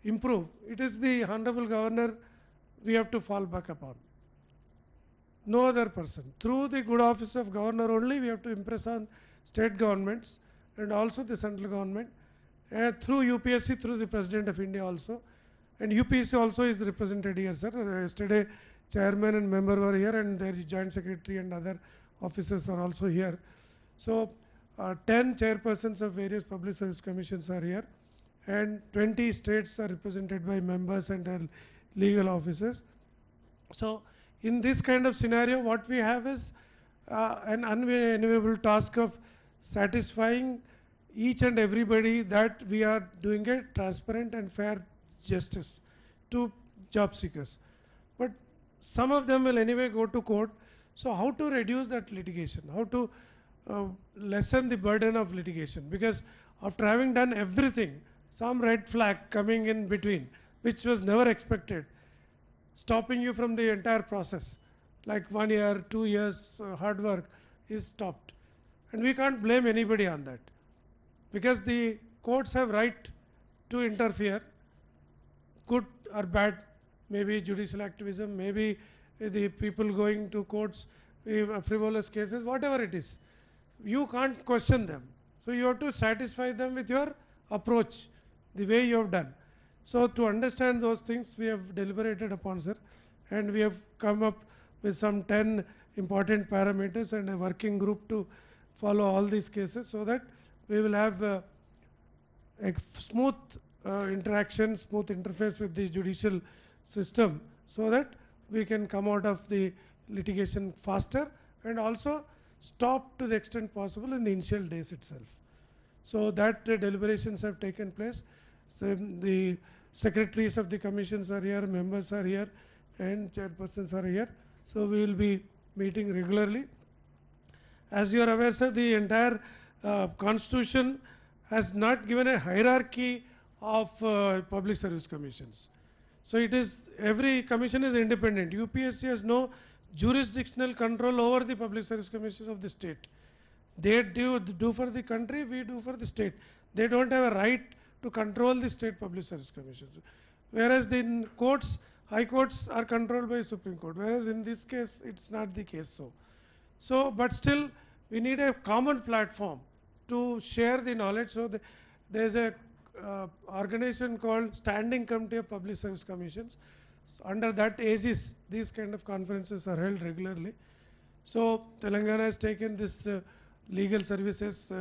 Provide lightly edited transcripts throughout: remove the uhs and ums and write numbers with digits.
improve, it is the Honorable Governor we have to fall back upon. No other person. Through the good office of Governor only, we have to impress on state governments and also the central government, and through UPSC, through the President of India also. And UPSC also is represented here, sir. Yesterday, chairman and member were here, and their joint secretary and other officers are also here. So, 10 chairpersons of various public service commissions are here, and 20 states are represented by members and their legal officers. So, in this kind of scenario, what we have is an unenviable task of satisfying each and everybody that we are doing a transparent and fair justice to job seekers. But some of them will anyway go to court. So how to reduce that litigation? How to lessen the burden of litigation? Because after having done everything, some red flag coming in between, which was never expected, stopping you from the entire process, like 1 year, 2 years hard work is stopped. And we can't blame anybody on that, because the courts have right to interfere, good or bad, maybe judicial activism, maybe the people going to courts, frivolous cases, whatever it is. You can't question them. So you have to satisfy them with your approach, the way you have done. So to understand those things, we have deliberated upon, sir, and we have come up with some 10 important parameters and a working group to follow all these cases, so that we will have a smooth interaction, smooth interface with the judicial system, so that we can come out of the litigation faster and also stop to the extent possible in the initial days itself. So that deliberations have taken place. So the secretaries of the commissions are here, members are here, and chairpersons are here. So we will be meeting regularly. As you are aware, sir, the entire constitution has not given a hierarchy of public service commissions. So it is, every commission is independent. UPSC has no jurisdictional control over the public service commissions of the state. They do for the country, we do for the state. They don't have a right to control the state public service commissions. Whereas the courts, high courts are controlled by Supreme Court. Whereas in this case, it's not the case so. So, but still, we need a common platform to share the knowledge. So there is a organization called Standing Committee of Public Service Commissions. So under that aegis, these kind of conferences are held regularly. So Telangana has taken this legal services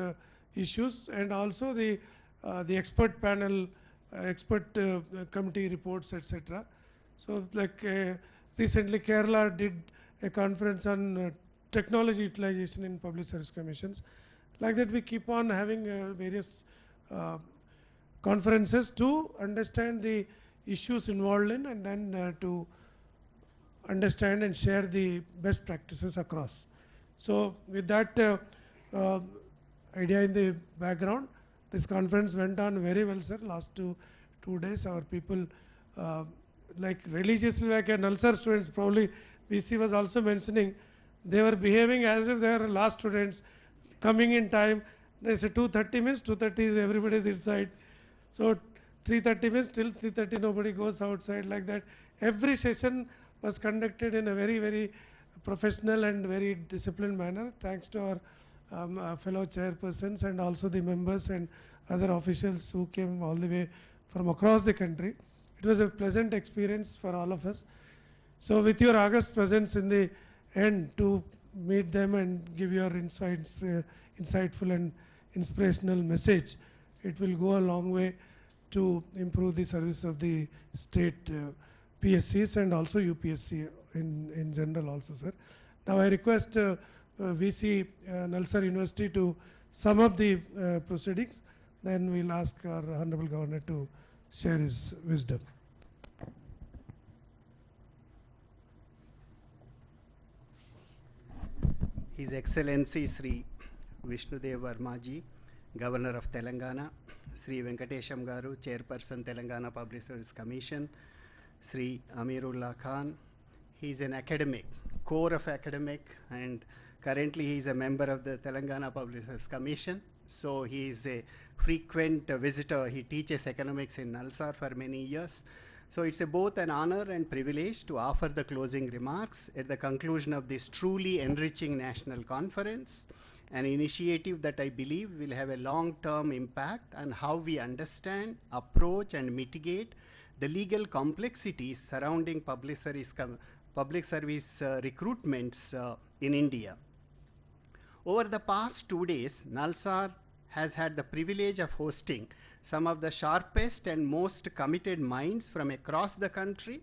issues, and also the expert panel, expert committee reports, etc. So like recently Kerala did a conference on technology utilization in public service commissions. Like that, we keep on having various conferences to understand the issues involved in, and then to understand and share the best practices across. So with that idea in the background, this conference went on very well, sir. Last two days, our people, like religiously, like a Nalsar students, probably VC was also mentioning, they were behaving as if they are last students, coming in time. They said 2:30 means 2:30 is everybody is inside. So 3:30 means till 3:30 nobody goes outside, like that. Every session was conducted in a very, very professional and very disciplined manner, thanks to our fellow chairpersons and also the members and other officials who came all the way from across the country. It was a pleasant experience for all of us. So with your august presence in the end to meet them and give your insights, insightful and inspirational message, it will go a long way to improve the service of the state PSCs and also UPSC in general also, sir. Now I request VC Nalsar University to sum up the proceedings, then we'll ask our Honorable Governor to share his wisdom. His Excellency Sri Vishnudev Varma ji, Governor of Telangana, Sri Venkatesham Garu, Chairperson Telangana Public Service Commission, Sri Amirullah Khan. He is an academic, core of academic, and currently he is a member of the Telangana Public Service Commission. So he is a frequent visitor. He teaches economics in Nalsar for many years. So it's both an honor and privilege to offer the closing remarks at the conclusion of this truly enriching national conference, an initiative that I believe will have a long-term impact on how we understand, approach, and mitigate the legal complexities surrounding public service recruitments in India. Over the past 2 days, Nalsar has had the privilege of hosting some of the sharpest and most committed minds from across the country,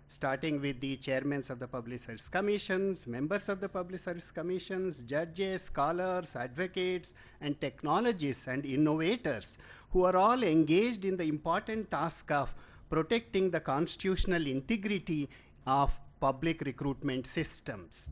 starting with the chairmen of the Public Service Commissions, members of the Public Service Commissions, judges, scholars, advocates, and technologists and innovators who are all engaged in the important task of protecting the constitutional integrity of public recruitment systems.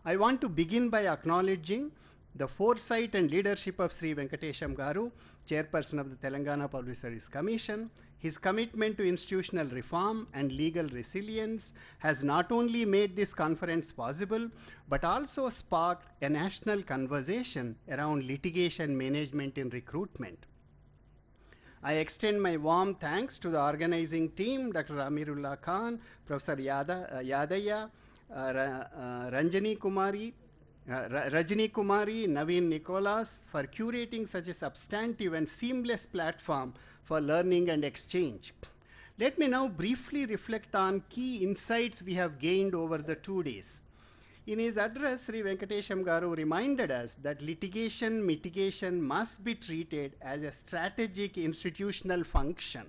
I want to begin by acknowledging the foresight and leadership of Sri Venkatesham Garu, Chairperson of the Telangana Public Service Commission. His commitment to institutional reform and legal resilience has not only made this conference possible, but also sparked a national conversation around litigation management in recruitment. I extend my warm thanks to the organizing team, Dr. Amirullah Khan, Professor Yadaya, Rajani Kumari, Naveen Nicholas, for curating such a substantive and seamless platform for learning and exchange. Let me now briefly reflect on key insights we have gained over the 2 days. In his address, Sri Venkatesham Garu reminded us that litigation mitigation must be treated as a strategic institutional function.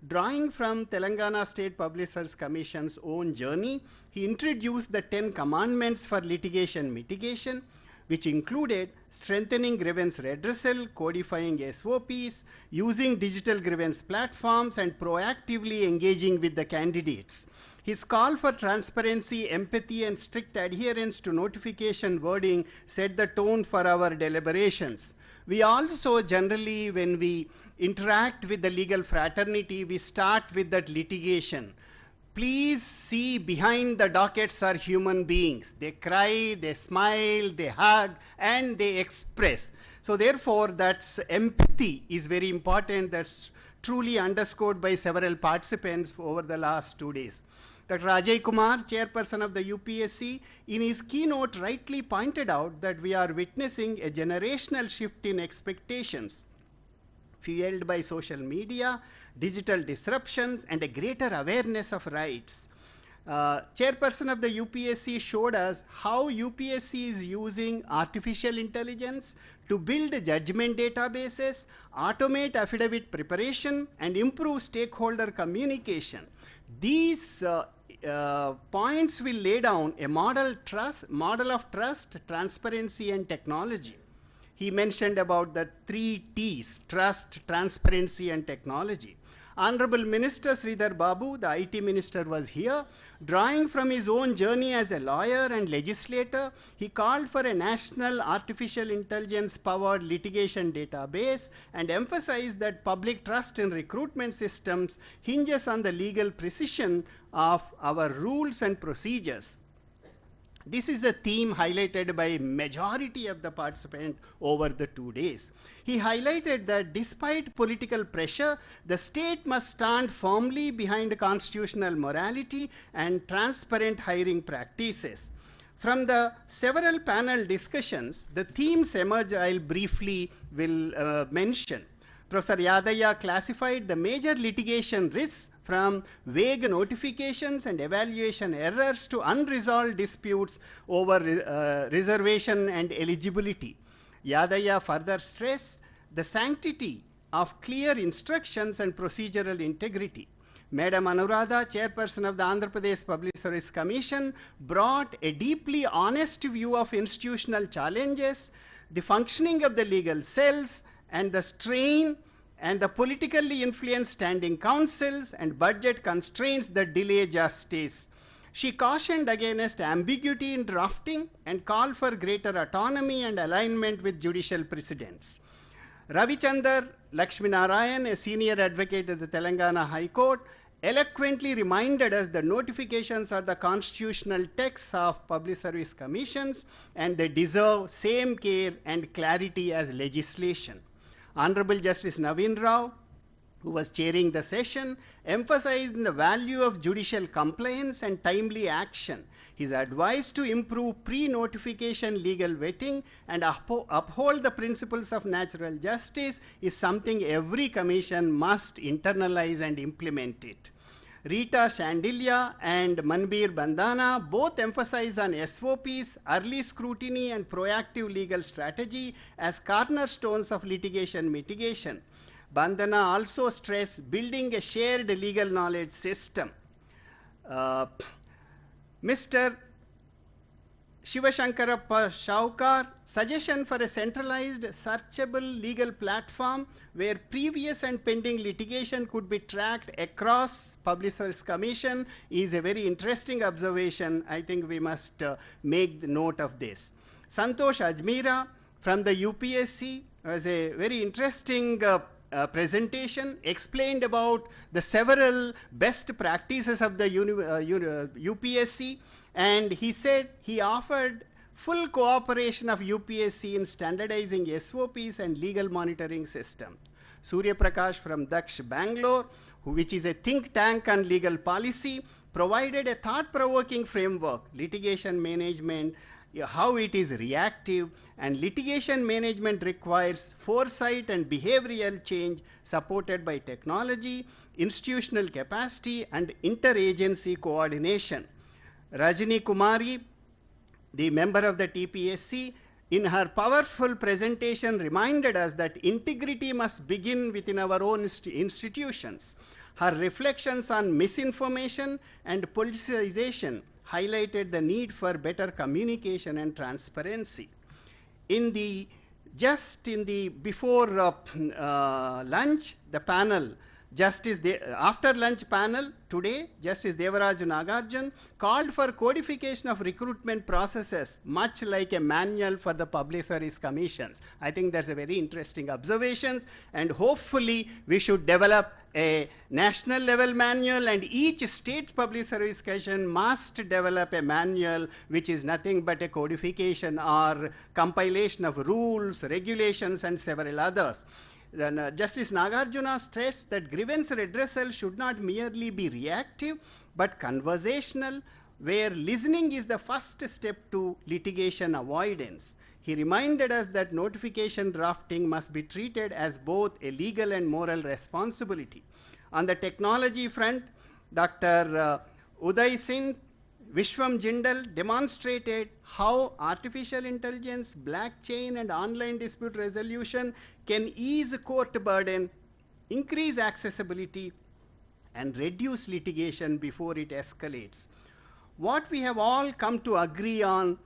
Drawing from Telangana State Public Service Commission's own journey, he introduced the 10 commandments for litigation mitigation, which included strengthening grievance redressal, codifying SOPs, using digital grievance platforms, and proactively engaging with the candidates. His call for transparency, empathy, and strict adherence to notification wording set the tone for our deliberations. We also generally, when we interact with the legal fraternity, we start with that litigation. Please see, behind the dockets are human beings. They cry, they smile, they hug, and they express. So therefore, that's empathy is very important. That's truly underscored by several participants over the last 2 days. Dr. Ajay Kumar, chairperson of the UPSC, in his keynote rightly pointed out that we are witnessing a generational shift in expectations, fueled by social media, digital disruptions, and a greater awareness of rights. Chairperson of the UPSC showed us how UPSC is using artificial intelligence to build judgment databases, automate affidavit preparation, and improve stakeholder communication. These points will lay down a model of trust, transparency, and technology. He mentioned about the 3 T's, trust, transparency, and technology. Honorable Minister Sridhar Babu, the IT Minister, was here. Drawing from his own journey as a lawyer and legislator, he called for a national artificial intelligence-powered litigation database and emphasized that public trust in recruitment systems hinges on the legal precision of our rules and procedures. This is the theme highlighted by majority of the participants over the 2 days. He highlighted that despite political pressure, the state must stand firmly behind constitutional morality and transparent hiring practices. From the several panel discussions, the themes emerge I'll briefly mention. Professor Yadaya classified the major litigation risks from vague notifications and evaluation errors to unresolved disputes over reservation and eligibility. Yadaya further stressed the sanctity of clear instructions and procedural integrity. Madam Anuradha, chairperson of the Andhra Pradesh Public Service Commission, brought a deeply honest view of institutional challenges, the functioning of the legal cells, and the strain and the politically influenced standing councils and budget constraints that delay justice. She cautioned against ambiguity in drafting and called for greater autonomy and alignment with judicial precedents. Ravichandar Lakshminarayan, a senior advocate at the Telangana High Court, eloquently reminded us that notifications are the constitutional texts of public service commissions and they deserve same care and clarity as legislation. Honorable Justice Naveen Rao, who was chairing the session, emphasized the value of judicial compliance and timely action. His advice to improve pre-notification legal vetting and uphold the principles of natural justice is something every commission must internalize and implement it. Rita Shandilia and Manbir Bandana both emphasize on SOPs, early scrutiny and proactive legal strategy as cornerstones of litigation mitigation. Bandana also stressed building a shared legal knowledge system. Mr. Shivashankarappa Shaukar suggestion for a centralized searchable legal platform where previous and pending litigation could be tracked across Public Service Commission is a very interesting observation. I think we must make the note of this. Santosh Ajmera from the UPSC was a very interesting presentation, explained about the several best practices of the UPSC, and he said he offered full cooperation of UPSC in standardizing SOPs and legal monitoring systems. Surya Prakash from Daksh, Bangalore, which is a think tank on legal policy, provided a thought-provoking framework, litigation management, how it is reactive, and litigation management requires foresight and behavioral change supported by technology, institutional capacity, and interagency coordination. Rajini Kumari, the member of the TPSC, in her powerful presentation reminded us that integrity must begin within our own institutions. Her reflections on misinformation and politicization highlighted the need for better communication and transparency. Before lunch, the panel, after lunch panel today, Justice Devaraj Nagarjun called for codification of recruitment processes, much like a manual for the Public Service Commissions. I think that's a very interesting observation, and hopefully we should develop a national level manual, and each state's Public Service Commission must develop a manual which is nothing but a codification or compilation of rules, regulations, and several others. Then, Justice Nagarjuna stressed that grievance redressal should not merely be reactive but conversational, where listening is the first step to litigation avoidance. He reminded us that notification drafting must be treated as both a legal and moral responsibility. On the technology front, Dr. Uday Singh Vishwam Jindal demonstrated how artificial intelligence, blockchain, and online dispute resolution can ease court burden, increase accessibility, and reduce litigation before it escalates. What we have all come to agree on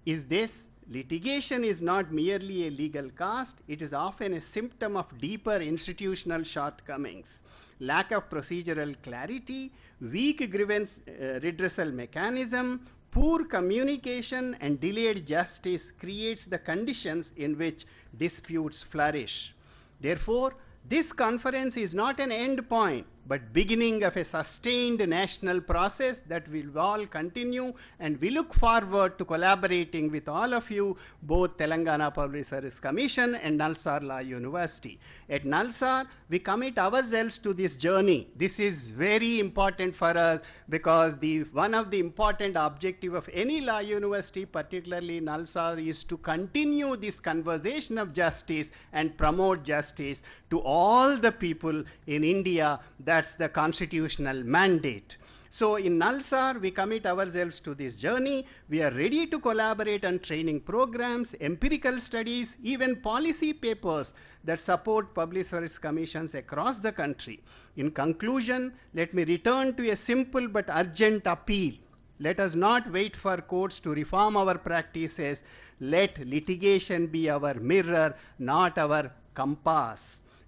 is this: litigation is not merely a legal cost, it is often a symptom of deeper institutional shortcomings. Lack of procedural clarity, weak grievance redressal mechanism, poor communication, and delayed justice creates the conditions in which disputes flourish. Therefore, this conference is not an end point, but beginning of a sustained national process that will all continue, and we look forward to collaborating with all of you, both Telangana Public Service Commission and Nalsar Law University. At Nalsar, we commit ourselves to this journey. This is very important for us because one of the important objectives of any law university, particularly Nalsar, is to continue this conversation of justice and promote justice to all the people in India. That's the constitutional mandate. So in Nalsar, we commit ourselves to this journey. We are ready to collaborate on training programs, empirical studies, even policy papers that support public service commissions across the country. In conclusion, let me return to a simple but urgent appeal. Let us not wait for courts to reform our practices. Let litigation be our mirror, not our compass.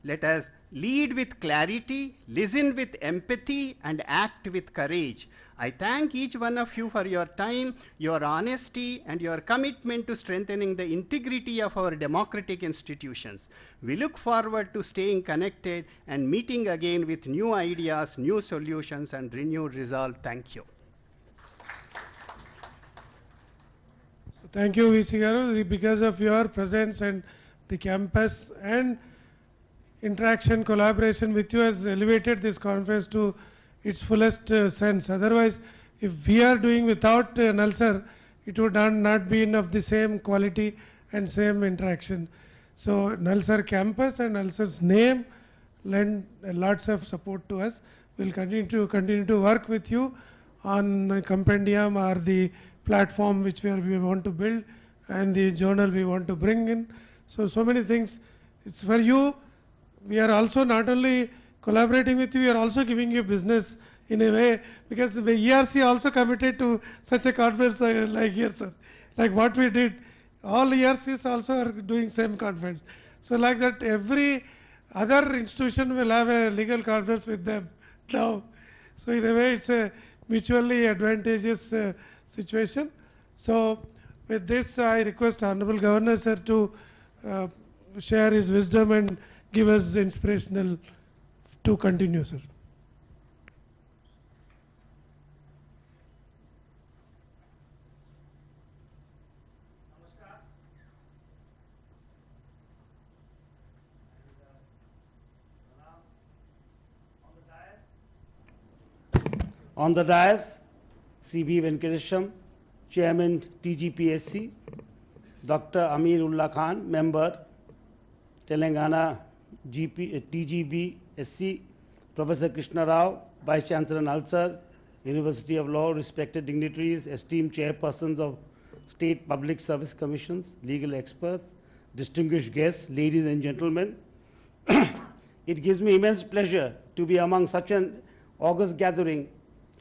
Let us lead with clarity, listen with empathy, and act with courage. I thank each one of you for your time, your honesty, and your commitment to strengthening the integrity of our democratic institutions. We look forward to staying connected and meeting again with new ideas, new solutions, and renewed resolve. Thank you. Thank you, VC Garu. Because of your presence and the campus and interaction, collaboration with you has elevated this conference to its fullest sense. Otherwise, if we are doing without Nalsar, it would not be of the same quality and same interaction. So Nalsar campus and Nalsar's name lend lots of support to us. We'll continue to work with you on the compendium or the platform which we want to build and the journal we want to bring in. So many things. It's for you. We are also not only collaborating with you, we are also giving you business in a way, because the ERC also committed to such a conference like here, sir. Like what we did, all ERCs also are doing same conference. So like that, every other institution will have a legal conference with them now. So in a way, it's a mutually advantageous situation. So with this, I request Honorable Governor, sir, to share his wisdom and give us the inspirational to continue, sir. On the dais, C.B. Venkatesham, Chairman TGPSC, Dr. Amirullah Khan, Member, Telangana TGBSC, Professor Krishna Rao, Vice Chancellor Nalsar, University of Law, respected dignitaries, esteemed chairpersons of State Public Service Commissions, legal experts, distinguished guests, ladies and gentlemen. It gives me immense pleasure to be among such an august gathering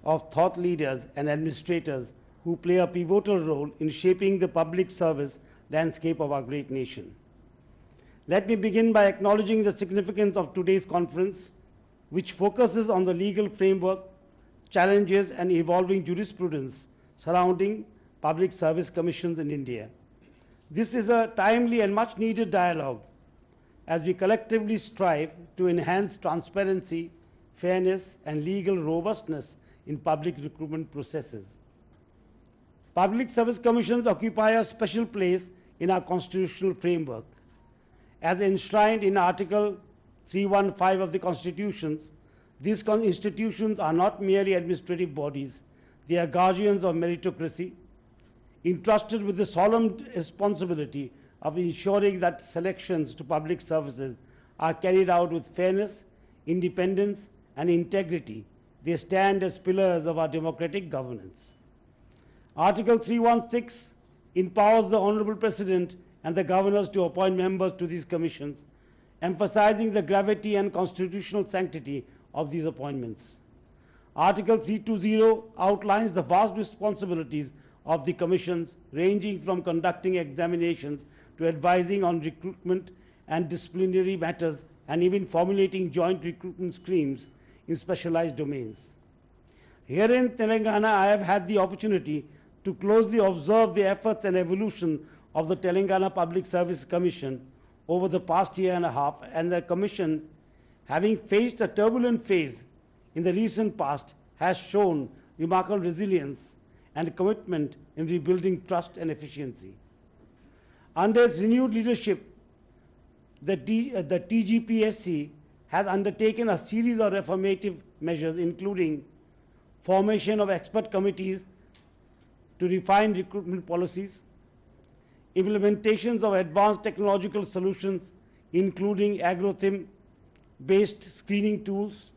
of thought leaders and administrators who play a pivotal role in shaping the public service landscape of our great nation. Let me begin by acknowledging the significance of today's conference, which focuses on the legal framework, challenges and evolving jurisprudence surrounding public service commissions in India. This is a timely and much needed dialogue as we collectively strive to enhance transparency, fairness and legal robustness in public recruitment processes. Public service commissions occupy a special place in our constitutional framework. As enshrined in Article 315 of the Constitution, these institutions are not merely administrative bodies, they are guardians of meritocracy, entrusted with the solemn responsibility of ensuring that selections to public services are carried out with fairness, independence and integrity. They stand as pillars of our democratic governance. Article 316 empowers the Honorable President and the governors to appoint members to these commissions, emphasizing the gravity and constitutional sanctity of these appointments. Article 320 outlines the vast responsibilities of the commissions, ranging from conducting examinations to advising on recruitment and disciplinary matters, and even formulating joint recruitment schemes in specialized domains. Here in Telangana, I have had the opportunity to closely observe the efforts and evolution of the Telangana Public Service Commission over the past year and a half, and the Commission, having faced a turbulent phase in the recent past, has shown remarkable resilience and commitment in rebuilding trust and efficiency. Under its renewed leadership, the TGPSC has undertaken a series of reformative measures, including formation of expert committees to refine recruitment policies, implementations of advanced technological solutions, including algorithm-based screening tools,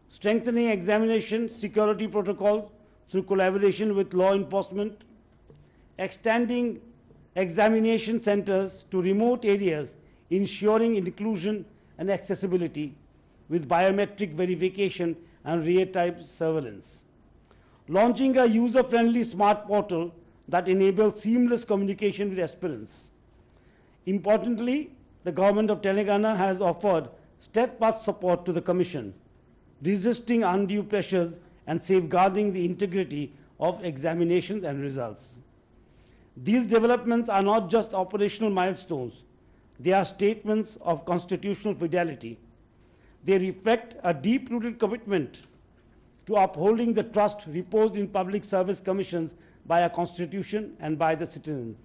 strengthening examination security protocols through collaboration with law enforcement, extending examination centers to remote areas, ensuring inclusion and accessibility with biometric verification and real-time surveillance. Launching a user-friendly smart portal that enables seamless communication with aspirants. Importantly, the Government of Telangana has offered steadfast support to the Commission, resisting undue pressures and safeguarding the integrity of examinations and results. These developments are not just operational milestones, they are statements of constitutional fidelity. They reflect a deep-rooted commitment to upholding the trust reposed in public service commissions by our Constitution and by the citizens.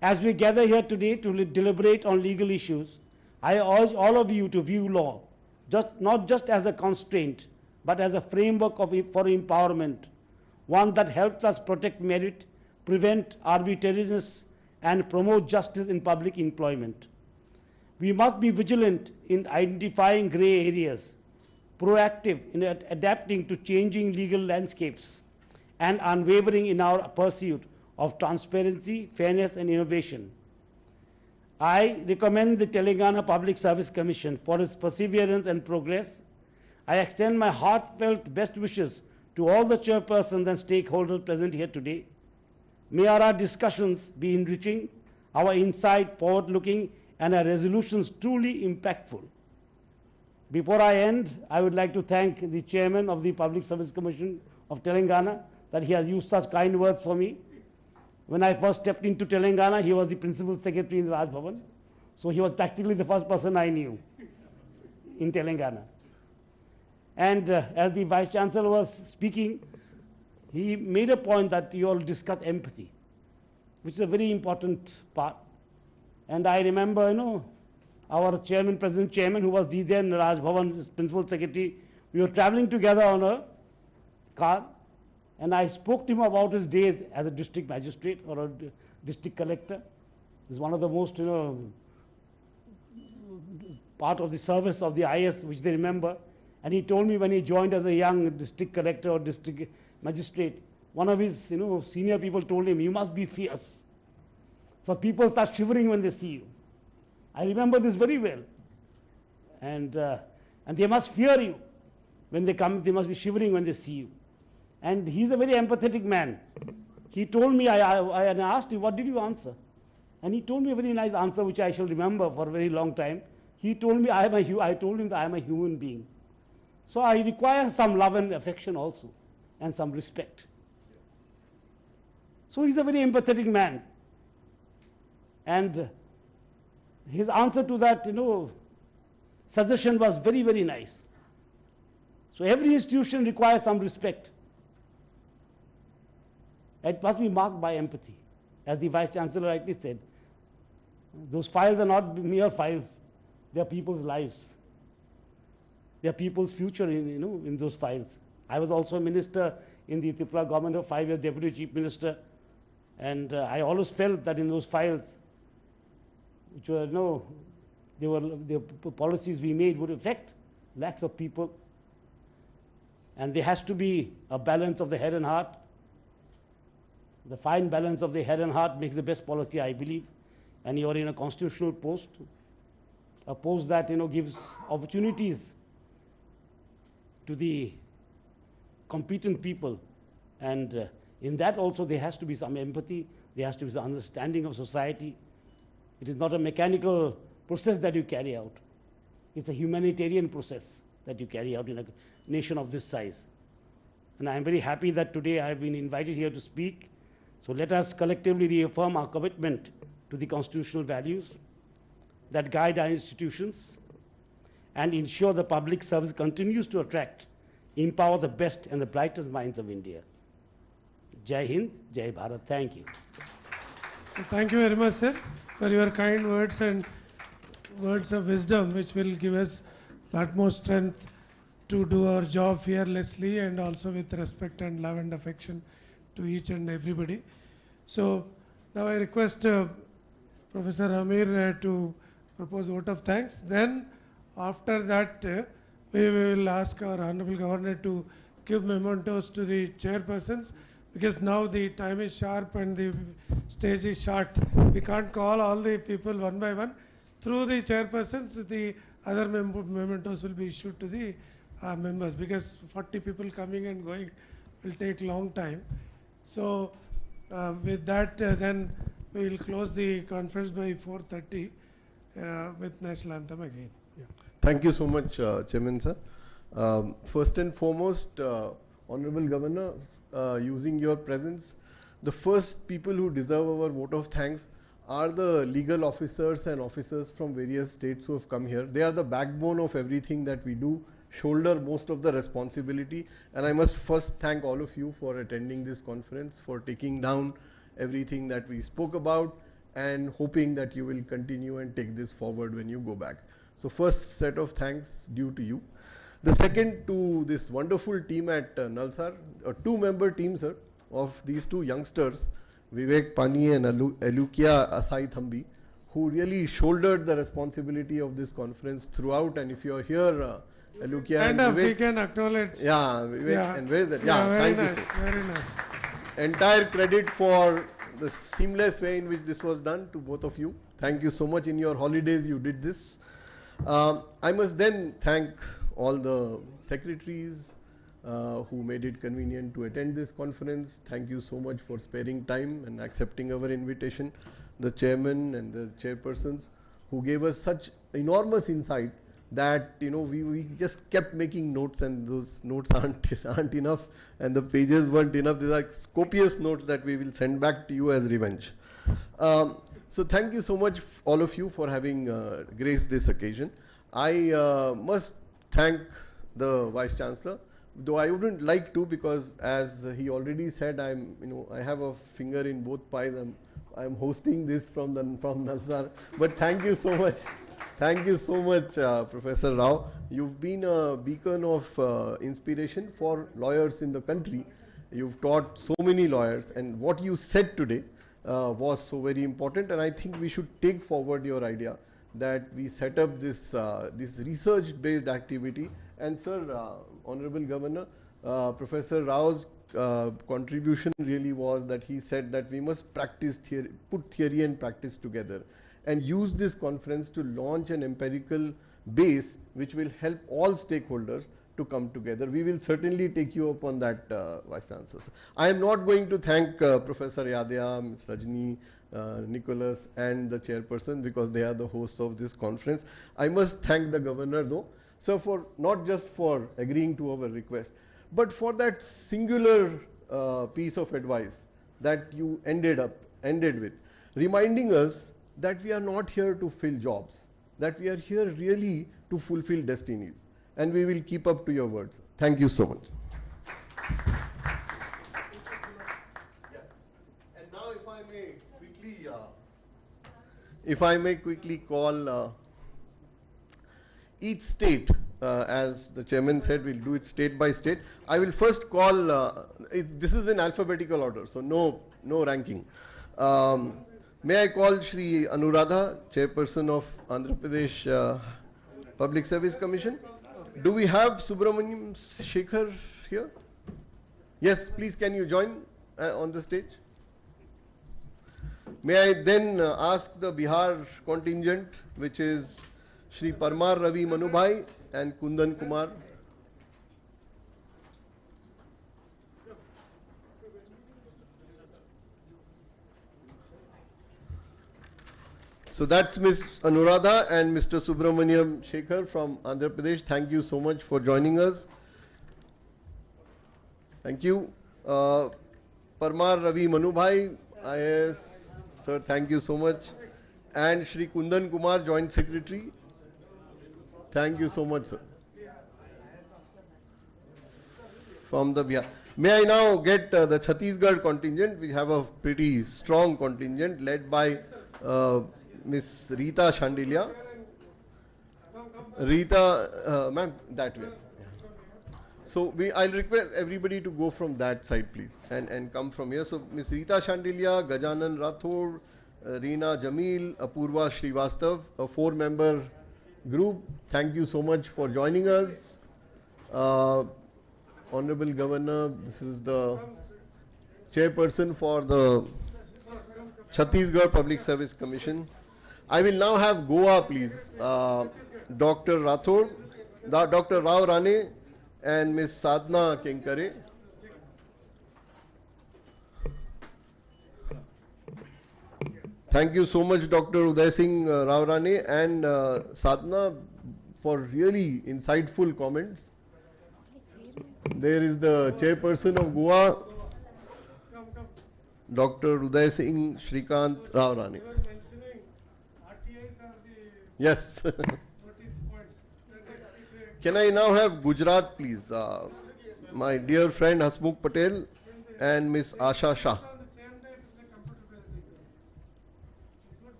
As we gather here today to deliberate on legal issues, I urge all of you to view law not just as a constraint, but as a framework for empowerment, one that helps us protect merit, prevent arbitrariness, and promote justice in public employment. We must be vigilant in identifying grey areas, proactive in adapting to changing legal landscapes, and unwavering in our pursuit of transparency, fairness, and innovation. I recommend the Telangana Public Service Commission for its perseverance and progress. I extend my heartfelt best wishes to all the chairpersons and stakeholders present here today. May our discussions be enriching, our insight forward-looking, and our resolutions truly impactful. Before I end, I would like to thank the Chairman of the Public Service Commission of Telangana that he has used such kind words for me. When I first stepped into Telangana, he was the Principal Secretary in the Raj Bhavan. So he was practically the first person I knew in Telangana. And as the Vice Chancellor was speaking, he made a point that you all discuss empathy, which is a very important part. And I remember, our chairman, present chairman, who was the then Raj Bhavan Principal Secretary, we were traveling together on a car, and I spoke to him about his days as a district magistrate or a district collector. This is one of the most, part of the service of the IS which they remember. And he told me when he joined as a young district collector or district magistrate, one of his, senior people told him, you must be fierce. So people start shivering when they see you. I remember this very well. And they must fear you. When they come, they must be shivering when they see you. And he's a very empathetic man. He told me, I asked him, what did you answer? And he told me a very nice answer, which I shall remember for a very long time. He told me, I told him that I am a human being. So I require some love and affection also, and some respect. So he's a very empathetic man. And his answer to that, suggestion was very, very nice. So every institution requires some respect. It must be marked by empathy. As the Vice Chancellor rightly said, those files are not mere files. They are people's lives. They are people's future in those files. I was also a minister in the Tripura government of 5 years, Deputy Chief Minister. And I always felt that in those files, which were, the policies we made would affect lakhs of people. And there has to be a balance of the head and heart. The fine balance of the head and heart makes the best policy, I believe. And you are in a constitutional post, a post that gives opportunities to the competent people. And in that also there has to be some empathy, there has to be some understanding of society. It is not a mechanical process that you carry out. It's a humanitarian process that you carry out in a nation of this size. And I am very happy that today I have been invited here to speak. So let us collectively reaffirm our commitment to the constitutional values that guide our institutions and ensure the public service continues to attract, empower the best and the brightest minds of India. Jai Hind, Jai Bharat. Thank you. Thank you very much, sir, for your kind words and words of wisdom, which will give us a lot more strength to do our job fearlessly and also with respect and love and affection to each and everybody. So now I request Professor Amir to propose vote of thanks. Then after that we will ask our Honorable Governor to give mementos to the chairpersons, because now the time is sharp and the stage is short. We can't call all the people one by one. Through the chairpersons, the other mementos will be issued to the members, because 40 people coming and going will take long time. So with that, then we will close the conference by 4:30 with national anthem again. Yeah. Thank you so much, Chairman sir. First and foremost, Honorable Governor, using your presence, the first people who deserve our vote of thanks are the legal officers and officers from various states who have come here. They are the backbone of everything that we do, shoulder most of the responsibility, and I must first thank all of you for attending this conference, for taking down everything that we spoke about, and hoping that you will continue and take this forward when you go back. So first set of thanks due to you. The second to this wonderful team at Nalsar, a two-member team, sir, of these two youngsters, Vivek Pani and Alukia Asai Thambi, who really shouldered the responsibility of this conference throughout. And if you are here, Alukia and And Vivek, we can acknowledge. yeah, Vivek, Yeah. and where is that? Yeah, very thank nice, you, sir. very nice. Entire credit for the seamless way in which this was done to both of you. Thank you so much. In your holidays you did this. I must then thank all the secretaries who made it convenient to attend this conference. Thank you so much for sparing time and accepting our invitation. The chairman and the chairpersons who gave us such enormous insight that we just kept making notes, and those notes aren't enough, and the pages weren't enough. These are copious notes that we will send back to you as revenge. So thank you so much all of you for having graced this occasion. I must thank the Vice Chancellor, though I wouldn't like to, because as he already said, I have a finger in both pies. I'm hosting this from Nalsar. But thank you so much. Thank you so much, Professor Rao. You've been a beacon of inspiration for lawyers in the country. You've taught so many lawyers, and what you said today was so very important, and I think we should take forward your idea that we set up this research-based activity. And sir, Honorable Governor, Professor Rao's contribution really was that he said that we must practice theory, put theory and practice together, and use this conference to launch an empirical base which will help all stakeholders to come together. We will certainly take you up on that, Vice Chancellor. I am not going to thank Professor Yadya, Ms. Rajni, Nicholas and the chairperson, because they are the hosts of this conference. I must thank the Governor though, sir, for not just for agreeing to our request, but for that singular piece of advice that you ended with, reminding us that we are not here to fill jobs, that we are here really to fulfill destinies, and we will keep up to your words. Thank you so much. Yes. And now if I may quickly call each state, as the chairman said, we'll do it state by state. I will first call, this is in alphabetical order, so no ranking. May I call Shri Anuradha, chairperson of Andhra Pradesh Public Service Commission. Do we have Subramaniam Shekhar here? Yes, please, can you join on the stage? May I then ask the Bihar contingent, which is Shri Parmar Ravi Manubhai and Kundan Kumar. So that's Ms. Anuradha and Mr. Subramaniam Shekhar from Andhra Pradesh. Thank you so much for joining us. Thank you. Parmar Ravi Manubhai, IAS, sir, thank you so much. And Shri Kundan Kumar, Joint Secretary. Thank you so much, sir. From the Bihar. May I now get the Chhattisgarh contingent? We have a pretty strong contingent led by Miss Rita Shandilia. Rita, ma'am, that way. So I'll request everybody to go from that side, please, and come from here. So Miss Rita Shandilia, Gajanan Rathod, Reena Jamil, Apurva Srivastav, a 4-member group. Thank you so much for joining us. Honorable Governor, this is the chairperson for the Chhattisgarh Public Service Commission. I will now have Goa, please. Dr. Rathod, Dr. Rao Rane and Ms. Sadhna Kenkare. Thank you so much, Dr. Uday Singh Rao Rane and Sadhna, for really insightful comments. There is the chairperson of Goa, Dr. Uday Singh Shrikant Rao Rane. Yes. Can I now have Gujarat, please? My dear friend Hasmukh Patel and Miss Asha Shah.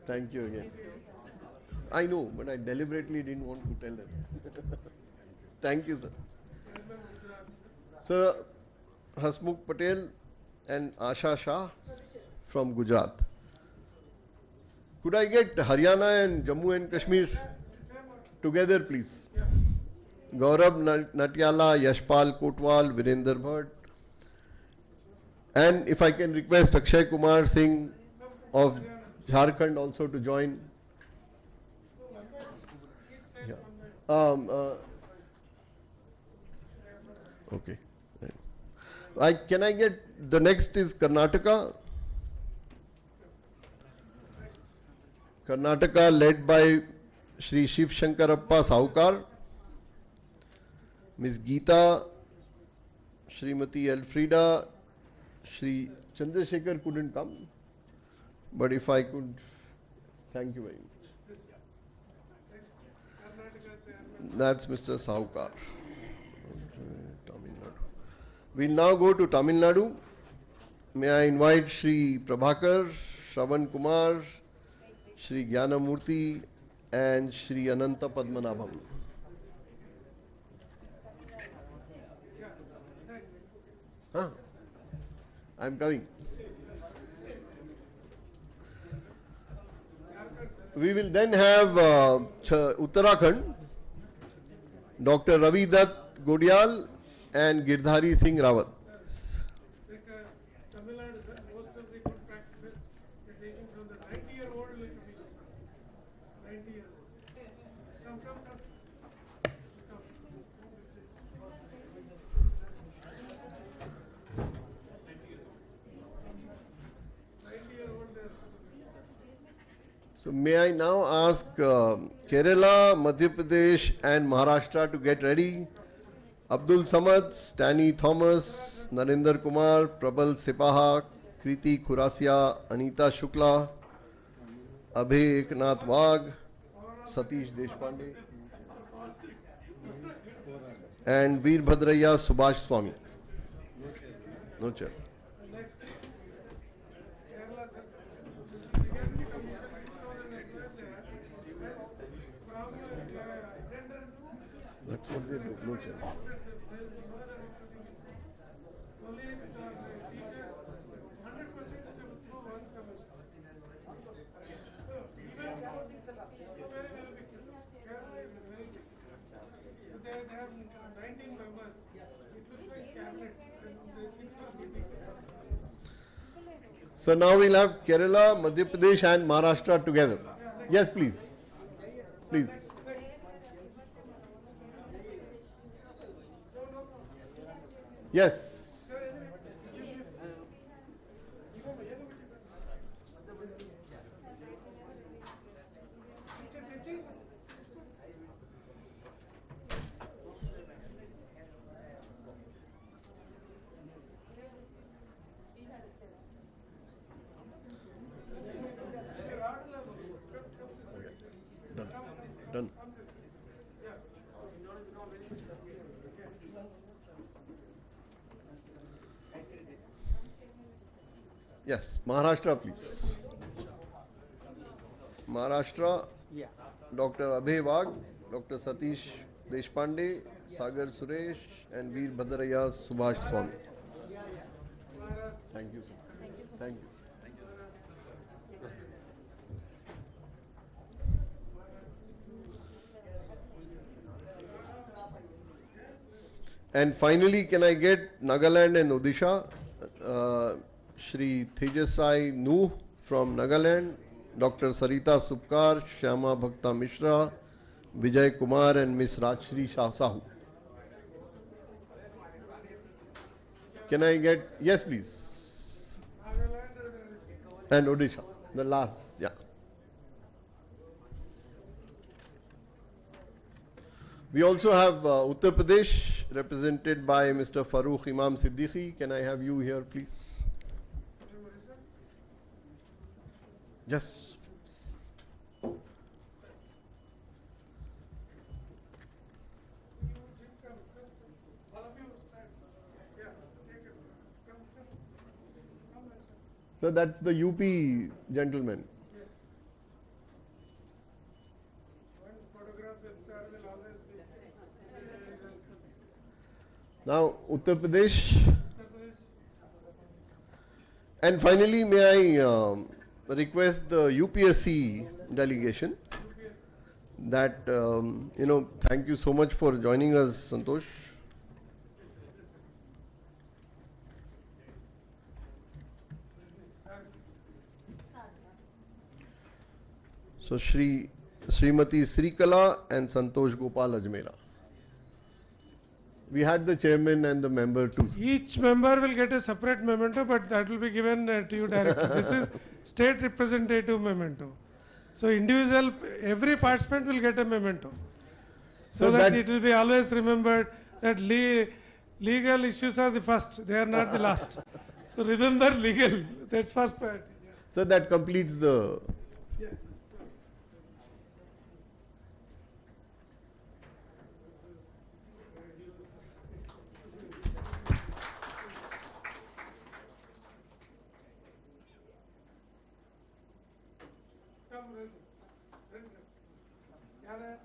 Thank you again. I know, but I deliberately didn't want to tell them. Thank you, sir. Sir, Hasmukh Patel and Asha Shah from Gujarat. Could I get Haryana and Jammu and Kashmir together, please? Gaurav Natyala, Yashpal Kotwal, Virender Bhatt. And if I can request Akshay Kumar Singh of Jharkhand also to join. Yeah. Okay. Can I get the next is Karnataka? Karnataka led by Shri Shiv Shankarappa Sahukar, Ms. Geeta, Srimati Elfrida, Shri Chandrasekhar couldn't come, but if I could, thank you very much. That's Mr. Sahukar. Tamil Nadu. We'll now go to Tamil Nadu. May I invite Shri Prabhakar, Shravan Kumar, Shri Jnanamurthy and Shri Ananta Padmanabham. Huh? I'm coming. We will then have Uttarakhand, Dr. Ravi Dutt Godial and Girdhari Singh Rawat. Tamil Nadu, sir, most of the good practices are taken from the 90-year-old commission. 90-year-old. Come. So may I now ask Kerala, Madhya Pradesh and Maharashtra to get ready. Abdul Samad, Stanley Thomas, Narendra Kumar, Prabal Sipaha, Kriti Khurasia, Anita Shukla, Abhay Eknath Wagh, Satish Deshpande and Veer Bhadraya Subhash Swami. No chair. That's what they do. No chair. They have 19 members. It looks like cabinet and they sit for meetings. So now we'll have Kerala, Madhya Pradesh and Maharashtra together. Yes, please. Please. Yes. Done. Yes, Maharashtra, please. Maharashtra, Dr. Abhay Wagh, Dr. Satish Deshpande, Sagar Suresh, and Veer Bhadraya Subhash Swami. Thank you, sir. Thank you. And finally, can I get Nagaland and Odisha? Shri Tejasai Nuh from Nagaland, Dr. Sarita Subkar, Shyama Bhakta Mishra, Vijay Kumar and Miss Rajshri Shah Sahu. Can I get, yes please. And Odisha, the last, yeah. We also have Uttar Pradesh represented by Mr. Farooq Imam Siddiqui. Can I have you here, please? Yes. So that's the UP gentleman. Now, Uttar Pradesh. And finally, may I request the UPSC delegation that, thank you so much for joining us, Santosh. So, Srimati Srikala and Santosh Gopal Ajmera. We had the chairman and the member too. Each member will get a separate memento, but that will be given to you directly. This is state representative memento. So individual, every participant will get a memento. So that it will be always remembered that legal issues are the first, they are not the last. So remember legal, that's first part. So that completes the... Yes. Come, Gather.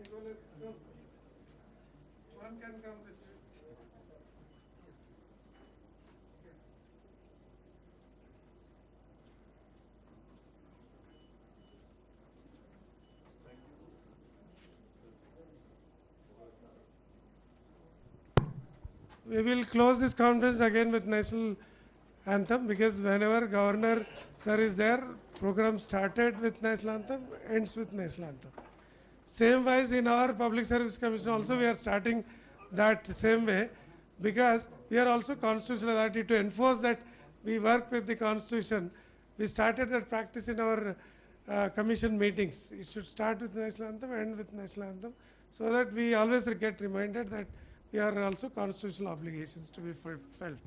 Nicholas, come. One can come this way. We will close this conference again with national anthem, because whenever Governor Sir is there, program started with national anthem, ends with national anthem. Same wise in our Public Service Commission also we are starting that same way, because we are also constitutional authority to enforce that we work with the constitution. We started that practice in our commission meetings. It should start with national anthem, end with national anthem, so that we always get reminded that we are also constitutional obligations to be fulfilled.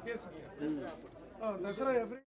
Yes, sir. Oh, that's right.